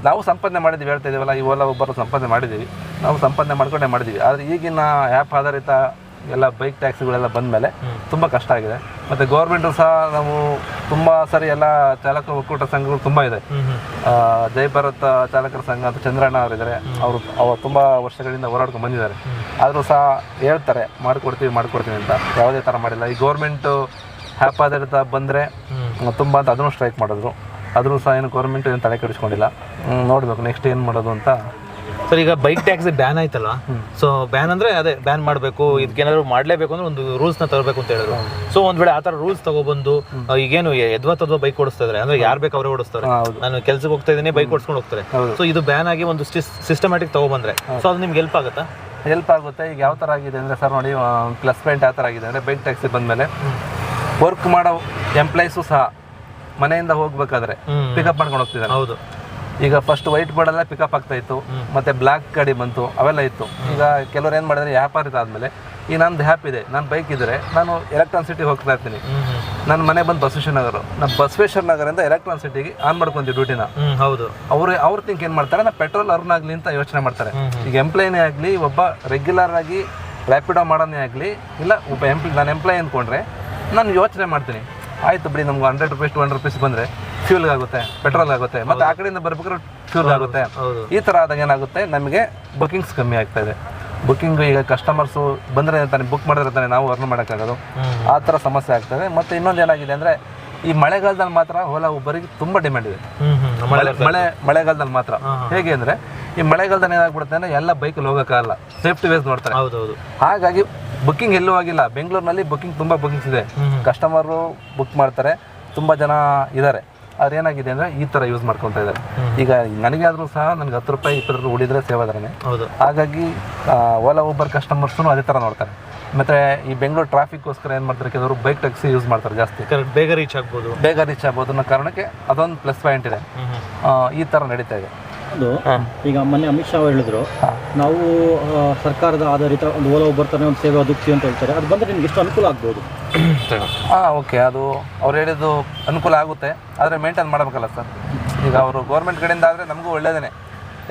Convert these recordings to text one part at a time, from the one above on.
ನಾವು ಸಂಪಾದನೆ ಮಾಡಿದ್ದೀವಿ, ಹೇಳ್ತಾ ಇದ್ದೀವಲ್ಲ, ಈ ಓಲಾ ಊಬರ್ ಸಂಪಾದನೆ ಮಾಡಿದ್ದೀವಿ, ನಾವು ಸಂಪಾದನೆ ಮಾಡ್ಕೊಂಡೇ ಮಾಡಿದ್ದೀವಿ. ಆದರೆ ಈಗಿನ ಆ್ಯಪ್ ಆಧಾರಿತ ಎಲ್ಲ ಬೈಕ್ ಟ್ಯಾಕ್ಸಿಗಳೆಲ್ಲ ಬಂದ ಮೇಲೆ ತುಂಬ ಕಷ್ಟ ಆಗಿದೆ. ಮತ್ತು ಗೌರ್ಮೆಂಟು ಸಹ ನಾವು ತುಂಬ ಸರಿ ಎಲ್ಲ ಚಾಲಕ ಒಕ್ಕೂಟ ಸಂಘಗಳು ತುಂಬ ಇದೆ. ಜೈ ಭಾರತ್ ಚಾಲಕರ ಸಂಘ ಅಂತ ಚಂದ್ರಣ್ಣ ಅವರಿದ್ದಾರೆ, ಅವರು ತುಂಬ ವರ್ಷಗಳಿಂದ ಹೋರಾಡ್ಕೊಂಡು ಬಂದಿದ್ದಾರೆ. ಆದರೂ ಸಹ ಹೇಳ್ತಾರೆ ಮಾಡ್ಕೊಡ್ತೀವಿ ಅಂತ, ಯಾವುದೇ ಥರ ಮಾಡಿಲ್ಲ. ಈ ಗೌರ್ಮೆಂಟು ಆ್ಯಪ್ ಆಧಾರಿತ ಬಂದರೆ ತುಂಬ ಅಂತ ಅದನ್ನು ಸ್ಟ್ರೈಕ್ ಮಾಡಿದ್ರು. ಆದರೂ ಸಹ ಏನು ಗೌರ್ಮೆಂಟ್ ಏನು ತಲೆ ಕೆಡಿಸ್ಕೊಂಡಿಲ್ಲ. ನೋಡಬೇಕು ನೆಕ್ಸ್ಟ್ ಏನು ಮಾಡೋದು ಅಂತ. ಸರ್, ಈಗ ಬೈಕ್ ಟ್ಯಾಕ್ಸಿ ಬ್ಯಾನ್ ಆಯ್ತಲ್ಲ, ಸೊ ಬ್ಯಾನ್ ಅಂದ್ರೆ ಅದೇ ಬ್ಯಾನ್ ಮಾಡಬೇಕು, ಇದಕ್ಕೇನಾದ್ರು ಮಾಡಲೇಬೇಕು ಅಂದ್ರೆ ಒಂದು ರೂಲ್ಸ್ನ ತರಬೇಕು ಅಂತ ಹೇಳಿದ್ರು. ಸೊ ಒಂದ್ ವೇಳೆ ಆ ಥರ ರೂಲ್ಸ್ ತಗೊಬಂದು ಈಗೇನು ಎದ್ವಾ ಬೈಕ್ ಓಡಿಸ್ತಾ ಇದ್ದಾರೆ ಅಂದ್ರೆ ಯಾರು ಬೇಕು ಅವರೇ ಓಡಿಸ್ತಾರೆ. ನಾನು ಕೆಲ್ಸಕ್ಕೆ ಹೋಗ್ತಾ ಇದ್ದೀನಿ, ಬೈಕ್ ಓಡಿಸ್ಕೊಂಡು ಹೋಗ್ತಾರೆ. ಸೊ ಇದು ಬ್ಯಾನ್ ಆಗಿ ಒಂದು ಸಿಸ್ಟಮ್ಯಾಟಿಕ್ ತಗೊಬಂದ್ರೆ ಸೊ ಅದು ನಿಮ್ಗೆ ಹೆಲ್ಪ್ ಆಗುತ್ತಾ? ಹೆಲ್ಪ್ ಆಗುತ್ತೆ. ಈಗ ಯಾವ ಥರ ಆಗಿದೆ ಅಂದರೆ ಸರ್ ನೋಡಿ, ಪ್ಲಸ್ ಪಾಯಿಂಟ್ ಯಾವ ಥರ ಆಗಿದೆ ಅಂದರೆ, ಬೈಕ್ ಟ್ಯಾಕ್ಸಿ ಬಂದಮೇಲೆ ವರ್ಕ್ ಮಾಡೋ ಎಂಪ್ಲಾಯೀಸು ಸಹ ಮನೆಯಿಂದ ಹೋಗ್ಬೇಕಾದ್ರೆ ಪಿಕಪ್ ಮಾಡ್ಕೊಂಡು ಹೋಗ್ತಿದ್ದಾರೆ. ಹೌದು. ಈಗ ಫಸ್ಟ್ ವೈಟ್ ಬೋರ್ಡಲ್ಲೇ ಪಿಕಪ್ ಆಗ್ತಾ ಇತ್ತು, ಮತ್ತೆ ಬ್ಲ್ಯಾಕ್ ಗಾಡಿ ಬಂತು, ಅವೆಲ್ಲ ಇತ್ತು. ಈಗ ಕೆಲವರು ಏನು ಮಾಡಿದ್ರೆ, ವ್ಯಾಪಾರ ಆದಮೇಲೆ ಈಗ ನಂದು ಹ್ಯಾಪ್ ಇದೆ, ನಾನು ಬೈಕ್ ಇದ್ದರೆ ನಾನು ಎಲೆಕ್ಟ್ರಾನ್ ಸಿಟಿಗೆ ಹೋಗ್ತಾ ಇರ್ತೀನಿ. ನನ್ನ ಮನೆ ಬಂದು ಬಸವೇಶ್ವರ ನಗರ, ನಾನು ಬಸವೇಶ್ವರ ನಗರದಿಂದ ಎಲೆಕ್ಟ್ರಾನ್ ಸಿಟಿಗೆ ಆನ್ ಮಾಡ್ಕೊಂತೀವಿ ಡ್ಯೂಟಿನ. ಹೌದು. ಅವ್ರು ಥಿಂಕ್ ಏನು ಮಾಡ್ತಾರೆ, ನಾನು ಪೆಟ್ರೋಲ್ ಅರ್ನ್ ಆಗಲಿ ಅಂತ ಯೋಚನೆ ಮಾಡ್ತಾರೆ. ಈಗ ಎಂಪ್ಲಾಯಿನೇ ಆಗಲಿ, ಒಬ್ಬ ರೆಗ್ಯುಲರ್ ಆಗಿ ರ್ಯಾಪಿಡೋ ಮಾಡೋನೇ ಆಗಲಿ, ಇಲ್ಲ ಒಬ್ಬ ನಾನು ಎಂಪ್ಲಾಯಿ ಅಂದ್ಕೊಂಡ್ರೆ ನಾನು ಯೋಚನೆ ಮಾಡ್ತೀನಿ, ಆಯಿತು ಬಿಡಿ, ನಮ್ಗೆ 100 ರೂಪೀಸ್ 200 ರೂಪೀಸ್ ಬಂದರೆ ಫ್ಯೂಲ್ಗೆ ಆಗುತ್ತೆ, ಪೆಟ್ರೋಲ್ ಆಗುತ್ತೆ, ಮತ್ತು ಆ ಕಡೆಯಿಂದ ಬರ್ಬೇಕಾದ್ರೆ ಫ್ಯೂಲ್ ಆಗುತ್ತೆ. ಈ ಥರ ಆದಾಗ ಏನಾಗುತ್ತೆ, ನಮಗೆ ಬುಕ್ಕಿಂಗ್ಸ್ ಕಮ್ಮಿ ಆಗ್ತಾ ಇದೆ. ಬುಕ್ಕಿಂಗ್ ಈಗ ಕಸ್ಟಮರ್ಸು ಬಂದರೆ ತಾನೆ ಬುಕ್ ಮಾಡಿದ್ರೆ ತಾನೆ ನಾವು ಅರ್ನ್ ಮಾಡೋಕ್ಕಾಗೋದು. ಆ ಥರ ಸಮಸ್ಯೆ ಆಗ್ತದೆ. ಮತ್ತು ಇನ್ನೊಂದು ಏನಾಗಿದೆ ಅಂದರೆ, ಈ ಮಳೆಗಾಲದಲ್ಲಿ ಮಾತ್ರ ಓಲಾ ಊಬರಿಗೆ ತುಂಬ ಡಿಮ್ಯಾಂಡ್ ಇದೆ. ಮಳೆಗಾಲದಲ್ಲಿ ಮಾತ್ರ. ಹೇಗೆ ಅಂದರೆ, ಈ ಮಳೆಗಾಲದಲ್ಲಿ ಏನಾಗ್ಬಿಡುತ್ತೆ ಅಂದರೆ ಎಲ್ಲ ಬೈಕಲ್ಲಿ ಹೋಗೋಕ್ಕಾಗಲ್ಲ, ಸೇಫ್ಟಿ ವೇಸ್ ನೋಡ್ತಾರೆ. ಹಾಗಾಗಿ ಬುಕ್ಕಿಂಗ್ ಎಲ್ಲೂ ಆಗಿಲ್ಲ. ಬೆಂಗಳೂರಿನಲ್ಲಿ ಬುಕ್ಕಿಂಗ್ ತುಂಬ ಬುಕ್ಕಿಂಗ್ಸ್ ಇದೆ, ಕಸ್ಟಮರು ಬುಕ್ ಮಾಡ್ತಾರೆ, ತುಂಬ ಜನ ಇದ್ದಾರೆ. ಅವ್ರು ಏನಾಗಿದೆ ಅಂದರೆ ಈ ಥರ ಯೂಸ್ ಮಾಡ್ಕೊತಾ ಇದ್ದಾರೆ. ಈಗ ನನಗೆ ಆದರೂ ಸಹ ನನಗೆ 10 ರೂಪಾಯಿ 20 ರೂಪಾಯಿ ಉಳಿದ್ರೆ ಸೇವಾದಾರನೇ. ಹಾಗಾಗಿ ಓಲಾ ಊಬರ್ ಕಸ್ಟಮರ್ಸೂ ಅದೇ ಥರ ನೋಡ್ತಾರೆ. ಮತ್ತು ಈ ಬೆಂಗಳೂರು ಟ್ರಾಫಿಕ್ಗೋಸ್ಕರ ಏನು ಮಾಡ್ತಾರೆ, ಕೆಲವರು ಬೈಕ್ ಟ್ಯಾಕ್ಸಿ ಯೂಸ್ ಮಾಡ್ತಾರೆ ಜಾಸ್ತಿ. ಬೇಗ ರೀಚ್ ಆಗ್ಬೋದು ಅನ್ನೋ ಕಾರಣಕ್ಕೆ ಅದೊಂದು ಪ್ಲಸ್ ಪಾಯಿಂಟ್ ಇದೆ. ಈ ಥರ ನಡೀತಾ ಇದೆ. ಅದು ಈಗ ಮೊನ್ನೆ ಅಮಿತ್ ಶಾ ಅವರು ಹೇಳಿದ್ರು, ನಾವು ಸರ್ಕಾರದ ಆಧಾರಿತ ಒಂದು ಓಲಾ ಊಬರ್ ಥರ ಒಂದು ಸೇವೆ ಒದಗಿಸ್ತೀವಿ ಅಂತ ಹೇಳ್ತಾರೆ. ಅದು ಬಂದರೆ ನಿಮ್ಗೆ ಎಷ್ಟು ಅನುಕೂಲ ಆಗ್ಬೋದು? ಓಕೆ, ಅದು ಅವ್ರು ಹೇಳಿದ್ದು ಅನುಕೂಲ ಆಗುತ್ತೆ, ಆದರೆ ಮೇಂಟೈನ್ ಮಾಡಬೇಕಲ್ಲ ಸರ್. ಈಗ ಅವರು ಗೌರ್ಮೆಂಟ್ ಕಡೆಯಿಂದ ಆದರೆ ನಮಗೂ ಒಳ್ಳೆಯದೇ.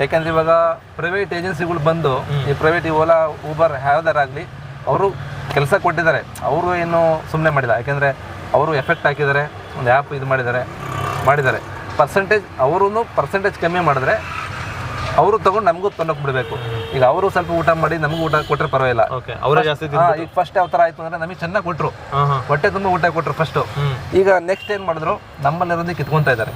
ಯಾಕೆಂದರೆ ಇವಾಗ ಪ್ರೈವೇಟ್ ಏಜೆನ್ಸಿಗಳು ಬಂದು ಈ ಪ್ರೈವೇಟ್ ಈ ಓಲಾ ಊಬರ್ ಯಾವುದಾರಾಗಲಿ ಅವರು ಕೆಲಸ ಕೊಟ್ಟಿದ್ದಾರೆ. ಅವರು ಏನು ಸುಮ್ಮನೆ ಮಾಡಿಲ್ಲ, ಯಾಕೆಂದರೆ ಅವರು ಎಫೆಕ್ಟ್ ಹಾಕಿದ್ದಾರೆ, ಒಂದು ಆ್ಯಪ್ ಇದು ಮಾಡಿದ್ದಾರೆ. ಪರ್ಸೆಂಟೇಜ್ ಕಮ್ಮಿ ಮಾಡಿದ್ರೆ ಅವರು ತಗೊಂಡು ನಮಗೂ ತೊಗೊಂಡೋಗಿ ಬಿಡಬೇಕು. ಈಗ ಅವರು ಸ್ವಲ್ಪ ಊಟ ಮಾಡಿ ನಮಗೂ ಊಟ ಕೊಟ್ಟರೆ ಪರವಾಗಿಲ್ಲ. ಈಗ ಫಸ್ಟ್ ಯಾವ ಥರ ಆಯಿತು ಅಂದರೆ, ನಮಗೆ ಚೆನ್ನಾಗಿ ಕೊಟ್ಟರು, ಹೊಟ್ಟೆ ತುಂಬ ಊಟ ಕೊಟ್ಟರು ಫಸ್ಟು. ಈಗ ನೆಕ್ಸ್ಟ್ ಏನು ಮಾಡಿದ್ರು, ನಮ್ಮಲ್ಲಿರೋದಕ್ಕೆ ಕಿತ್ಕೊತಾ ಇದ್ದಾರೆ.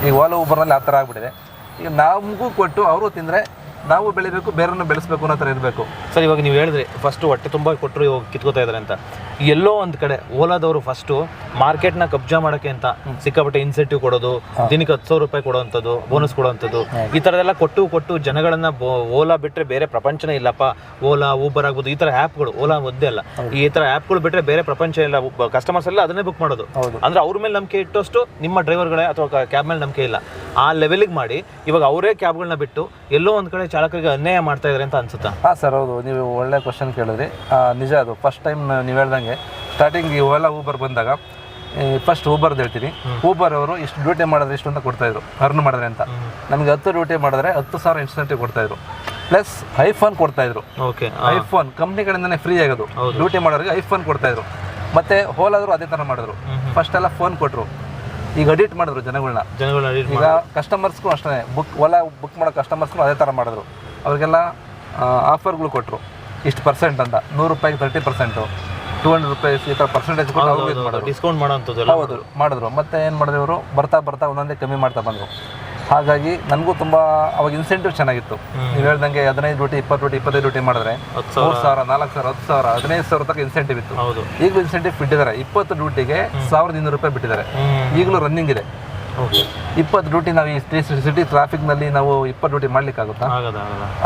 ಈಗ ಓಲಾ ಊಬರ್ನಲ್ಲಿ ಆ ಥರ ಆಗ್ಬಿಟ್ಟಿದೆ. ಈಗ ನಮಗೂ ಕೊಟ್ಟು ಅವರು ತಿಂದರೆ ನಾವು ಬೆಳಿಬೇಕು, ಬೇರೆಯವ್ರನ್ನ ಬೆಳೆಸಬೇಕು ಅನ್ನೋ ಥರ ಇರಬೇಕು. ಸರ್, ಇವಾಗ ನೀವು ಹೇಳಿದ್ರಿ ಫಸ್ಟು ಹೊಟ್ಟೆ ತುಂಬ ಕೊಟ್ಟರು ಇವಾಗ ಕಿತ್ಕೋತಾ ಇದ್ದಾರೆ ಅಂತ. ಎಲ್ಲೋ ಒಂದು ಕಡೆ ಓಲಾದವರು ಫಸ್ಟು ಮಾರ್ಕೆಟ್ನ ಕಬ್ಜಾ ಮಾಡೋಕ್ಕೆ ಅಂತ ಸಿಕ್ಕಾಪಟ್ಟೆ ಇನ್ಸೆಂಟಿವ್ ಕೊಡೋದು, ದಿನಕ್ಕೆ 10,000 ರೂಪಾಯಿ ಕೊಡೋವಂಥದ್ದು, ಬೋನಸ್ ಕೊಡೋವಂಥದ್ದು, ಈ ಥರದೆಲ್ಲ ಕೊಟ್ಟು ಜನಗಳನ್ನು ಓಲಾ ಬಿಟ್ಟರೆ ಬೇರೆ ಪ್ರಪಂಚನೇ ಇಲ್ಲಪ್ಪ. ಓಲಾ ಊಬರ್ ಆಗ್ಬೋದು, ಈ ಥರ ಆ್ಯಪ್ಗಳು, ಓಲಾ ಒಂದೇ ಅಲ್ಲ, ಈ ಥರ ಆ್ಯಪ್ಗಳು ಬಿಟ್ಟರೆ ಬೇರೆ ಪ್ರಪಂಚ ಇಲ್ಲ. ಕಸ್ಟಮರ್ಸ್ ಎಲ್ಲ ಅದನ್ನೇ ಬುಕ್ ಮಾಡೋದು. ಅಂದರೆ ಅವ್ರ ಮೇಲೆ ನಂಬಿಕೆ ಇಟ್ಟಷ್ಟು ನಿಮ್ಮ ಡ್ರೈವರ್ಗಳೇ ಅಥವಾ ಕ್ಯಾಬ್ ಮೇಲೆ ನಂಬಿಕೆ ಇಲ್ಲ. ಆ ಲೆವೆಲಿಗೆ ಮಾಡಿ ಇವಾಗ ಅವರೇ ಕ್ಯಾಬ್ಗಳನ್ನ ಬಿಟ್ಟು ಎಲ್ಲೋ ಒಂದು ಕಡೆ ಚಾಲಕರಿಗೆ ಅನ್ಯಾಯ ಮಾಡ್ತಾ ಇದ್ದಾರೆ ಅಂತ ಅನ್ಸುತ್ತಾ? ಹಾಂ ಸರ್, ಹೌದು, ನೀವು ಒಳ್ಳೆ ಕ್ವಶನ್ ಕೇಳಿದ್ರಿ. ನಿಜ, ಅದು ಫಸ್ಟ್ ಟೈಮ್ ನೀವು ಹೇಳ್ದಂಗೆ ಸ್ಟಾರ್ಟಿಂಗ್ ಈ ಓಲಾ ಊಬರ್ ಬಂದಾಗ ಫಸ್ಟ್ ಊಬರ್ದು ಹೇಳ್ತೀನಿ. ಊಬರ್ ಅವರು ಇಷ್ಟು ಡ್ಯೂಟಿ ಮಾಡಿದ್ರೆ ಇಷ್ಟು ಅಂತ ಕೊಡ್ತಾಯಿದ್ರು, ಅರ್ನ್ ಮಾಡಿದ್ರೆ ಅಂತ. ನಮಗೆ 10 ಡ್ಯೂಟಿ ಮಾಡಿದ್ರೆ 10,000 ಇನ್ಸೆಂಟಿವ್ ಕೊಡ್ತಾಯಿದ್ರು, ಪ್ಲಸ್ ಐಫೋನ್ ಕೊಡ್ತಾಯಿದ್ರು. ಐಫೋನ್ ಕಂಪ್ನಿ ಕಡೆಯಿಂದನೇ ಫ್ರೀ ಆಗೋದು, ಡ್ಯೂಟಿ ಮಾಡೋರಿಗೆ ಐಫೋನ್ ಕೊಡ್ತಾಯಿದ್ರು. ಮತ್ತು ಓಲಾದ್ರು ಅದೇ ಥರ ಮಾಡಿದ್ರು. ಫಸ್ಟ್ ಎಲ್ಲ ಫೋನ್ ಕೊಟ್ಟರು, ಈಗ ಅಡಿಟ್ ಮಾಡಿದ್ರು ಜನಗಳನ್ನ. ಈಗ ಕಸ್ಟಮರ್ಸ್ಗೂ ಅಷ್ಟೇ, ಓಲಾ ಬುಕ್ ಮಾಡೋ ಕಸ್ಟಮರ್ಸ್ಗೂ ಅದೇ ಥರ ಮಾಡಿದ್ರು. ಅವ್ರಿಗೆಲ್ಲ ಆಫರ್ಗಳು ಕೊಟ್ಟರು, ಇಷ್ಟು ಪರ್ಸೆಂಟ್ ಅಂತ, 100 ರೂಪಾಯಿಗೆ 30%, 200 ರೂಪೀಸ್ ಈ ಥರ ಪರ್ಸೆಂಟೇಜ್ ಕೊಟ್ಟು ಅವ್ರು ಇದು ಮಾಡಿದ್ರು, ಡಿಸ್ಕೌಂಟ್ ಮಾಡೋಂಥದ್ದು. ಹೌದು, ಮಾಡಿದ್ರು. ಮತ್ತು ಏನು ಮಾಡಿದ್ರು, ಇವರು ಬರ್ತಾ ಒಂದೊಂದೇ ಕಮ್ಮಿ ಮಾಡ್ತಾ ಬಂದರು. ಹಾಗಾಗಿ ನನಗೂ ತುಂಬ ಅವಾಗ ಇನ್ಸೆಂಟಿವ್ ಚೆನ್ನಾಗಿತ್ತು. ನೀವು ಹೇಳ್ದಂಗೆ 15 ಡ್ಯೂಟಿ 20 ಡ್ಯೂಟಿ 25 ಡ್ಯೂಟಿ ಮಾಡಿದ್ರೆ 3,000 4,000 10,000 15,000 ತನಕ ಇನ್ಸೆಂಟಿವ್ ಇತ್ತು. ಈಗಲೂ ಇನ್ಸೆಂಟಿವ್ ಬಿಟ್ಟಿದ್ದಾರೆ. 20 ಡ್ಯೂಟಿಗೆ 1,200 ರೂಪಾಯಿ ಬಿಟ್ಟಿದ್ದಾರೆ. ಈಗಲೂ ರನ್ನಿಂಗ್ ಇದೆ. 20 ಡ್ಯೂಟಿ ನಾವು ಈ ಸಿಟಿ ಟ್ರಾಫಿಕ್ನಲ್ಲಿ ನಾವು 20 ಡ್ಯೂಟಿ ಮಾಡ್ಲಿಕ್ಕಾಗುತ್ತಾ?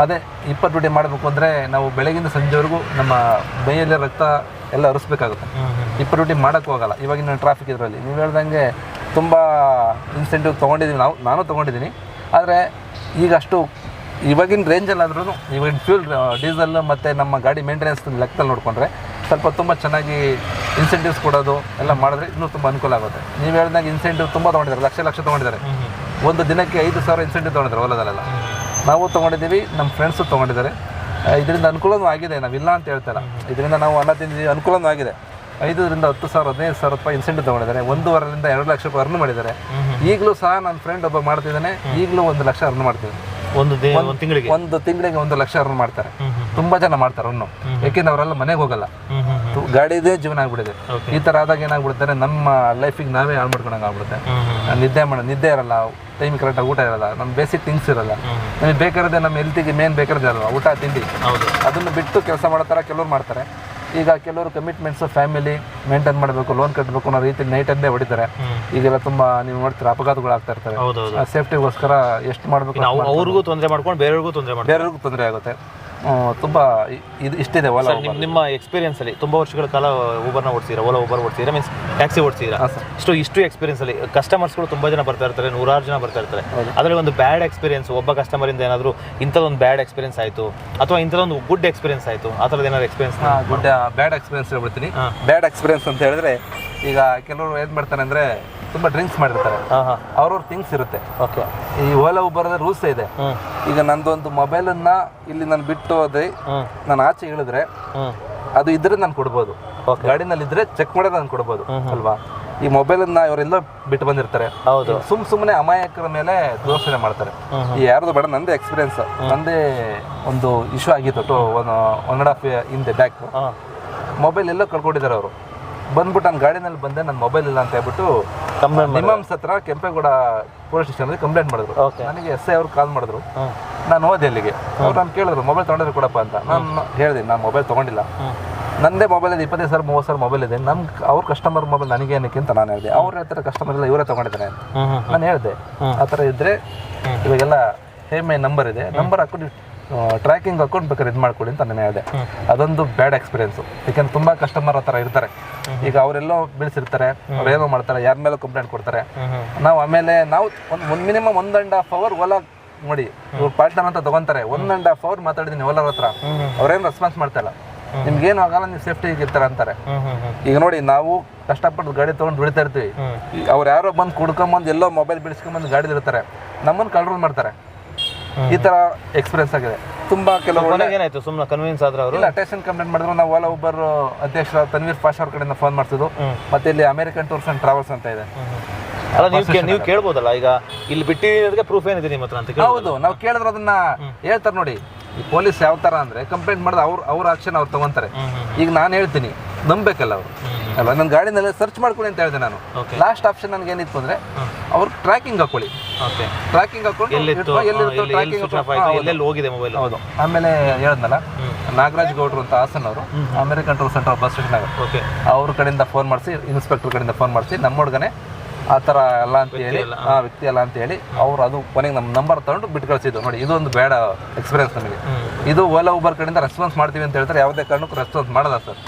ಅದೇ 20 ಡ್ಯೂಟಿ ಮಾಡಬೇಕು ಅಂದರೆ ನಾವು ಬೆಳಗಿಂದ ಸಂಜೆವರೆಗೂ ನಮ್ಮ ಮೈಯಲ್ಲಿ ರಕ್ತ ಎಲ್ಲ ಹರಿಸ್ಬೇಕಾಗುತ್ತೆ. 20 ಡ್ಯೂಟಿ ಮಾಡೋಕ್ಕೂ ಹೋಗಲ್ಲ ಇವಾಗಿನ ಟ್ರಾಫಿಕ್ ಇದರಲ್ಲಿ. ನೀವು ಹೇಳ್ದಂಗೆ ತುಂಬ ಇನ್ಸೆಂಟಿವ್ ತೊಗೊಂಡಿದ್ದೀವಿ, ನಾನು ತೊಗೊಂಡಿದ್ದೀನಿ. ಆದರೆ ಈಗ ಅಷ್ಟು ಇವಾಗಿನ ರೇಂಜಲ್ಲಾದ್ರೂ ಇವಾಗಿನ ಫ್ಯೂಲ್ ಡೀಸೆಲ್ ಮತ್ತು ನಮ್ಮ ಗಾಡಿ ಮೇಂಟೆನೆನ್ಸ್ ಲೆಕ್ಕದಲ್ಲಿ ನೋಡಿಕೊಂಡ್ರೆ ಸ್ವಲ್ಪ ತುಂಬ ಚೆನ್ನಾಗಿ ಇನ್ಸೆಂಟಿವ್ಸ್ ಕೊಡೋದು ಎಲ್ಲ ಮಾಡಿದ್ರೆ ಇನ್ನೂ ತುಂಬ ಅನುಕೂಲ ಆಗುತ್ತೆ. ನೀವು ಹೇಳಿದಾಗ ಇನ್ಸೆಂಟಿವ್ ತುಂಬ ತೊಗೊಂಡಿದ್ದಾರೆ, ಲಕ್ಷ ತೊಗೊಂಡಿದ್ದಾರೆ. ಒಂದು ದಿನಕ್ಕೆ 5,000 ಇನ್ಸೆಂಟಿವ್ ತೊಗೊಂಡಿದ್ದಾರೆ ಓಲಾದಲ್ಲೆಲ್ಲ. ನಾವು ತೊಗೊಂಡಿದ್ದೀವಿ, ನಮ್ಮ ಫ್ರೆಂಡ್ಸು ತೊಗೊಂಡಿದ್ದಾರೆ. ಇದರಿಂದ ಅನುಕೂಲನೂ ಆಗಿದೆ, ನಾವಿಲ್ಲ ಅಂತ ಹೇಳ್ತಾಯಿಲ್ಲ. ಇದರಿಂದ ನಾವು ಅನ್ನ ತಿಂದಿದ್ದೀವಿ, ಅನುಕೂಲನೂ ಆಗಿದೆ. 5,000 10,000 15,000 ರೂಪಾಯಿ ಇನ್ಸೆಂಟಿವ್ ತೊಗೊಂಡಿದ್ದಾರೆ. 1.5 2 ಲಕ್ಷ ರೂಪಾಯಿ ಅರ್ನ್ ಮಾಡಿದ್ದಾರೆ. ಈಗಲೂ ಸಹ ನನ್ನ ಫ್ರೆಂಡ್ ಒಬ್ಬ ಮಾಡ್ತಿದ್ದಾನೆ, ಈಗಲೂ 1 ಲಕ್ಷ ಅರ್ನ್ ಮಾಡ್ತಿದ್ದಾನೆ. ಒಂದು ತಿಂಗಳಿಗೆ 1 ಲಕ್ಷ ಅರ್ನ್ ಮಾಡ್ತಾರೆ. ತುಂಬಾ ಜನ ಮಾಡ್ತಾರೆ ಅನ್ನು, ಯಾಕೆಂದ್ರೆ ಅವರೆಲ್ಲ ಮನೆಗೆ ಹೋಗಲ್ಲ, ಗಾಡಿದೇ ಜೀವನ ಆಗ್ಬಿಟ್ಟಿದೆ. ಈ ತರ ಆದಾಗ ಏನಾಗ್ಬಿಡ್ತಾರೆ, ನಮ್ಮ ಲೈಫಿಗೆ ನಾವೇ ಹಾಳು ಮಾಡ್ಕೊಂಡಂಗೆ ಆಗ್ಬಿಡುತ್ತೆ. ನಿದ್ದೆ ಇರಲ್ಲ, ಟೈಮಿಗೆ ಕರೆಕ್ಟಾಗಿ ಊಟ ಇರಲ್ಲ, ನಮ್ಮ ಬೇಸಿಕ್ ಥಿಂಗ್ಸ್ ಇರಲ್ಲ. ನಮಗೆ ಬೇಕಾರದೆ ನಮ್ಮ ಹೆಲ್ತಿಗೆ ಮೇನ್ ಬೇಕಾರದೆ ಅಲ್ವಾ ಊಟ ತಿಂಡಿ. ಅದನ್ನು ಬಿಟ್ಟು ಕೆಲಸ ಮಾಡೋ ಥರ ಕೆಲವ್ರು ಮಾಡ್ತಾರೆ. ಈಗ ಕೆಲವರು ಕಮಿಟ್ಮೆಂಟ್ಸು, ಫ್ಯಾಮಿಲಿ ಮೇಂಟೈನ್ ಮಾಡಬೇಕು, ಲೋನ್ ಕಟ್ಟಬೇಕು ಅನ್ನೋ ರೀತಿ ನೈಟನ್ನೇ ಹೊಡಿತಾರೆ. ಈಗೆಲ್ಲ ತುಂಬಾ ನೀವು ನೋಡ್ತೀರಾ ಅಪಘಾತಗಳು ಆಗ್ತಾ ಇರ್ತವೆ. ಸೇಫ್ಟಿಗೋಸ್ಕರ ಎಷ್ಟು ಮಾಡಬೇಕು, ಅವ್ರಿಗೂ ತೊಂದರೆ ಮಾಡ್ಕೊಂಡು ಬೇರೆಯವ್ರಿಗೂ ತೊಂದರೆ ಆಗುತ್ತೆ. ತುಂಬ ಇಷ್ಟಿದೆ ಓಲಾ. ನಿಮ್ಮ ಎಕ್ಸ್ಪೀರಿಯನ್ಸ್ ಅಲ್ಲಿ ತುಂಬಾ ವರ್ಷಗಳ ಕಾಲ ಊಬರ್ನ ಓಡಿಸಿರಾ, ಓಲಾ ಊಬರ್ ಓಡಿಸಿರಾ, ಮೀನ್ಸ್ ಟ್ಯಾಕ್ಸಿ ಓಡಿಸಿರಾ. ಇಷ್ಟು ಎಕ್ಸ್ಪೀರಿಯನ್ಸ್ ಅಲ್ಲಿ ಕಸ್ಟಮರ್ಸ್ಗಳು ತುಂಬಾ ಜನ ಬರ್ತಾ ಇರ್ತಾರೆ, 100 ಜನ ಬರ್ತಾ ಇರ್ತಾರೆ. ಅದರಲ್ಲಿ ಒಂದು ಬ್ಯಾಡ್ ಎಕ್ಸ್ಪೀರಿಯನ್ಸ್, ಒಬ್ಬ ಕಸ್ಟಮರ್ ಇಂದ ಏನಾದ್ರು ಇಂಥದೊಂದು ಬ್ಯಾಡ್ ಎಕ್ಸ್ಪೀರಿಯನ್ಸ್ ಆಯ್ತು ಅಥವಾ ಇಂಥದೊಂದು ಗುಡ್ ಎಕ್ಸ್ಪೀರಿಯನ್ಸ್ ಆಯ್ತು, ಆ ಥರದ್ದು ಏನಾದ್ರು ಎಕ್ಸ್ಪೀರಿಯನ್ಸ್? ಬ್ಯಾಡ್ ಎಕ್ಸ್ಪೀರಿಯನ್ಸ್ ಹೇಳ್ಬಿಡ್ತೀನಿ. ಬ್ಯಾಡ್ ಎಕ್ಸ್ಪೀರಿಯನ್ಸ್ ಅಂತ ಹೇಳಿದ್ರೆ, ಈಗ ಕೆಲವರು ಏನ್ ಮಾಡ್ತಾರೆ ಅಂದ್ರೆ ತುಂಬಾ ಡ್ರಿಂಕ್ಸ್ ಮಾಡಿರ್ತಾರೆ, ಅವ್ರವ್ರ ಥಿಂಗ್ಸ್ ಇರುತ್ತೆ. ಈ ಓಲಾ ಊಬರ್ ರೂಲ್ಸ್ ಇದೆ. ಈಗ ನಂದೊಂದು ಮೊಬೈಲನ್ನ ಇಲ್ಲಿ ನಾನು ಬಿಟ್ಟು ಹೋದ್ರೆ, ನಾನು ಆಚೆ ಹೇಳಿದ್ರೆ ಅದು ಇದ್ರೆ ನಾನು ಕೊಡ್ಬೋದು, ಗಾಡಿನಲ್ಲಿ ಇದ್ರೆ ಚೆಕ್ ಮಾಡಿದ್ರೆ ನಾನು ಕೊಡ್ಬೋದು ಅಲ್ವಾ. ಈ ಮೊಬೈಲನ್ನ ಇವರೆಲ್ಲ ಬಿಟ್ಟು ಬಂದಿರ್ತಾರೆ, ಸುಮ್ಮನೆ ಅಮಾಯಕರ ಮೇಲೆ ದೋಷಣೆ ಮಾಡ್ತಾರೆ. ಈ ಯಾರ್ದು ಬೇಡ, ನಂದೇ ಎಕ್ಸ್ಪೀರಿಯನ್ಸ್, ನಂದೇ ಒಂದು ಇಶ್ಯೂ ಆಗಿತ್ತು 1.5 year ಹಿಂದೆ ಬ್ಯಾಕ್. ಮೊಬೈಲ್ ಎಲ್ಲೋ ಕಳ್ಕೊಂಡಿದ್ದಾರೆ ಅವರು. ಬಂದ್ಬಿಟ್ಟು ನಾನು ಗಾಡಿನಲ್ಲಿ ಬಂದೆ, ನನ್ನ ಮೊಬೈಲ್ ಇಲ್ಲ ಅಂತ ಹೇಳ್ಬಿಟ್ಟು ನಿಮ್ಸ್ ಹತ್ರ ಕೆಂಪೇಗೌಡ ಪೊಲೀಸ್ ಸ್ಟೇಷನ್ ಕಂಪ್ಲೇಂಟ್ ಮಾಡಿದ್ರು. ನನಗೆ SI ಅವ್ರು ಕಾಲ್ ಮಾಡಿದ್ರು, ನಾನು ಹೋದೆ ಅಲ್ಲಿಗೆ. ಅವ್ರು ನಾನು ಕೇಳಿದ್ರು ಮೊಬೈಲ್ ತೊಗೊಂಡಿದ್ರೆ ಕೊಡಪ್ಪ ಅಂತ. ನಾನು ಹೇಳಿದೆ ನಾನು ಮೊಬೈಲ್ ತೊಗೊಂಡಿಲ್ಲ, ನಂದೇ ಮೊಬೈಲ್ ಇದೆ, 25,000 30,000 ಮೊಬೈಲ್ ಇದೆ, ಅವ್ರ ಕಸ್ಟಮರ್ ಮೊಬೈಲ್ ನನಗೇನಕ್ಕೆ ಅಂತ ನಾನು ಹೇಳಿದೆ. ಅವ್ರ ಹತ್ರ ಕಸ್ಟಮರ್ ಇಲ್ಲ, ಇವರೇ ತೊಗೊಂಡಿದ್ದಾರೆ ಅಂತ ನಾನು ಹೇಳಿದೆ. ಆ ಥರ ಇದ್ದರೆ ಇವಾಗೆಲ್ಲ HMI ನಂಬರ್ ಇದೆ, ನಂಬರ್ ಹಾಕೊಂಡು ಟ್ರ್ಯಾಕಿಂಗ್ ಅಕೌಂಟ್ ಬೇಕಾದ್ರೆ ಇದು ಮಾಡ್ಕೊಳ್ಳಿ ಅಂತ ನಾನು ಹೇಳಿದೆ. ಅದೊಂದು ಬ್ಯಾಡ್ ಎಕ್ಸ್ಪೀರಿಯನ್ಸು. ಯಾಕೆಂದ್ರೆ ತುಂಬ ಕಸ್ಟಮರ್ ಆ ಥರ ಇರ್ತಾರೆ. ಈಗ ಅವರೆಲ್ಲೋ ಬೀಳ್ಸಿರ್ತಾರೆ, ಅವ್ರೇನೋ ಮಾಡ್ತಾರೆ, ಯಾರ ಮೇಲೂ ಕಂಪ್ಲೇಂಟ್ ಕೊಡ್ತಾರೆ. ನಾವು ಆಮೇಲೆ ನಾವು ಒಂದು ಮಿನಿಮಮ್ 1.5 hour ಓಲಾ ನೋಡಿ, ಇವ್ರು ಪಾರ್ಟ್ನರ್ ಅಂತ ತೊಗೊತಾರೆ. 1.5 hour ಮಾತಾಡಿದ್ದೀನಿ ಓಲಾ ಹತ್ರ, ಅವ್ರೇನು ರೆಸ್ಪಾನ್ಸ್ ಮಾಡ್ತಾ ಇಲ್ಲ. ನಿಮ್ಗೇನು ಆಗಲ್ಲ, ನೀವು ಸೇಫ್ಟಿ ಇರ್ತಾರೆ ಅಂತಾರೆ. ಈಗ ನೋಡಿ, ನಾವು ಕಷ್ಟಪಟ್ಟು ಗಾಡಿ ತೊಗೊಂಡು ಬಿಡ್ತಾ ಇರ್ತೀವಿ, ಅವ್ರು ಯಾರೋ ಬಂದು ಕುಡ್ಕೊಂಬಂದು ಎಲ್ಲೋ ಮೊಬೈಲ್ ಬಿಡಿಸ್ಕೊಂಬಂದು ಗಾಡಿ ಇರ್ತಾರೆ, ನಮ್ಮನ್ನು ಕಂಟ್ರೋಲ್ ಮಾಡ್ತಾರೆ. ಈ ತರ ಎಕ್ಸ್ಪೀರಿಯನ್ಸ್ ಆಗಿದೆ ತುಂಬಾ. ಕೆಲವರು ಏನಾಯ್ತು, ಸುಮ್ಮನೆ ಕನ್ವಿನ್ಸ್ ಆದ್ರೆ ಅವರು ಇಲ್ಲ, ಅಟೆನ್ಷನ್ ಕಂಪ್ಲೇಂಟ್ ಮಾಡಿದ್ರು. ನಾವು ಓಲಾ ಊಬರ್ ಅಧ್ಯಕ್ಷ ತನ್ವೀರ್ ಪಾಷಾ ಅವ್ರ ಕಡೆಯಿಂದ ಫೋನ್ ಮಾಡಿಸಿದ್ದು. ಮತ್ತೆ ಇಲ್ಲಿ ಅಮೆರಿಕನ್ ಟೂರ್ಸ್ ಅಂಡ್ ಟ್ರಾವೆಲ್ಸ್ ಅಂತ ಇದೆ. ಅಲ್ಲ, ನೀವು ಕೇಳ್ಬೋದಲ್ಲ, ಈಗ ಇಲ್ಲಿ ಬಿಟ್ಟಿರೋದಕ್ಕೆ ಪ್ರೂಫ್ ಏನಿದೆ ನಿಮ್ಮ ಹತ್ರ ಅಂತ. ಹೌದು, ನಾವು ಕೇಳಿದ್ರೆ ಅದನ್ನ ಹೇಳ್ತಾರೆ. ನೋಡಿ, ಈ ಪೊಲೀಸ್ ಯಾವ ತರ ಅಂದ್ರೆ ಕಂಪ್ಲೇಂಟ್ ಮಾಡಿದ್ರೆ ಅವ್ರ ಆಕ್ಷನ್ ಅವ್ರು ತಗೊಂತಾರೆ. ಈಗ ನಾನು ಹೇಳ್ತೀನಿ, ನಂಬೇಕಲ್ಲ ಅವರು ಅಲ್ವಾ. ನನ್ನ ಗಾಡಿನಲ್ಲಿ ಸರ್ಚ್ ಮಾಡ್ಕೊಳ್ಳಿ ಅಂತ ಹೇಳಿದೆ ನಾನು. ಲಾಸ್ಟ್ ಆಪ್ಷನ್ ನನಗೆ ಏನಿತ್ತು ಅಂದ್ರೆ, ಅವ್ರು ಟ್ರ್ಯಾಕಿಂಗ್ ಹಾಕೊಳ್ಳಿ, ಟ್ರ್ಯಾಕಿಂಗ್ ಹಾಕೊಂಡು ಹೋಗಿದೆ ಮೊಬೈಲ್. ಹೌದು. ಆಮೇಲೆ ಹೇಳಿದ್ನಲ್ಲ, ನಾಗರಾಜ್ ಗೌಡ್ರು ಅಂತ ಹಾಸನ್ ಅವರು, American tour centre bus station ಅವ್ರ ಕಡೆಯಿಂದ ಫೋನ್ ಮಾಡಿಸಿ, ಇನ್ಸ್ಪೆಕ್ಟರ್ ಕಡೆಯಿಂದ ಫೋನ್ ಮಾಡಿಸಿ, ನಮ್ಮ ಹುಡುಗನೇ ಆ ಥರ ಎಲ್ಲ ಅಂತ ಹೇಳಿ, ಆ ವ್ಯಕ್ತಿ ಅಲ್ಲ ಅಂತ ಹೇಳಿ ಅವ್ರು ಅದು ಕೊನೆಗೆ ನಮ್ಮ ನಂಬರ್ ತಗೊಂಡು ಬಿಟ್ಟು ಕಳಿಸಿದ್ದು. ನೋಡಿ, ಇದು ಒಂದು ಬೇಡ ಎಕ್ಸ್ಪೀರಿಯನ್ಸ್ ನಮಗೆ. ಇದು ಓಲಾ ಊಬರ್ ಕಡೆಯಿಂದ ರೆಸ್ಪಾನ್ಸ್ ಮಾಡ್ತೀವಿ ಅಂತ ಹೇಳ್ತಾರೆ, ಯಾವುದೇ ಕಾರಣಕ್ಕೂ ರೆಸ್ಪಾನ್ಸ್ ಮಾಡಲ್ಲ ಸರ್.